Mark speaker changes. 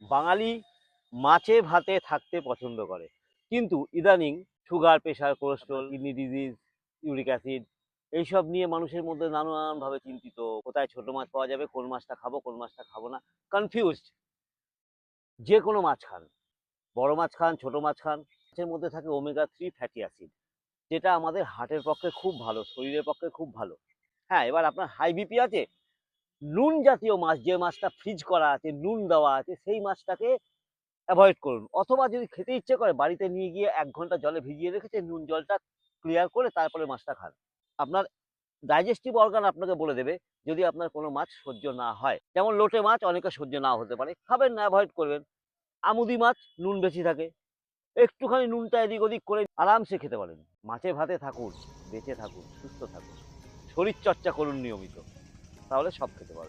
Speaker 1: বাঙালি মাছে ভাতে থাকতে পছন্দ করে, কিন্তু ইদানিং sugar, pressure, cholesterol, kidney disease, uric acid এইসব নিয়ে মানুষের মধ্যে নানানভাবে চিন্তিত। কোথায় ছোট মাছ পাওয়া যাবে, কোন মাছটা খাবো, কোন মাছটা খাবো না, কনফিউজড। যে কোনো মাছ খান, বড় মাছ খান, ছোট মাছ খান, মাছের মধ্যে থাকে ওমেগা 3 ফ্যাটি অ্যাসিড, যেটা আমাদের হার্টের পক্ষে খুব ভালো, শরীরের পক্ষে খুব ভালো। হ্যাঁ, এবার আপনার হাই বিপি আছে, নুন জাতীয় মাছ, যে মাছটা ফ্রিজ করা আছে, নুন দেওয়া আছে, সেই মাছটাকে অ্যাভয়েড করুন। অথবা যদি খেতে ইচ্ছে করে, বাড়িতে নিয়ে গিয়ে 1 ঘন্টা জলে ভিজিয়ে রেখেছে, নুন জলটা ক্লিয়ার করে তারপরে মাছটা খান। আপনার ডাইজেস্টিভ অর্গান আপনাকে বলে দেবে যদি আপনার কোনো মাছ সহ্য না হয়। যেমন লোটে মাছ অনেকের সহ্য নাও হতে পারে, খাবেন না, অ্যাভয়েড করবেন। আমুদি মাছ নুন বেশি থাকে, একটুখানি নুনটা এদিক ওদিক করে আরামসে খেতে পারেন। মাছে ভাতে থাকুন, বেঁচে থাকুন, সুস্থ থাকুন, শরীর চর্চা করুন নিয়মিত, তাহলে সব খেতে পারবেন।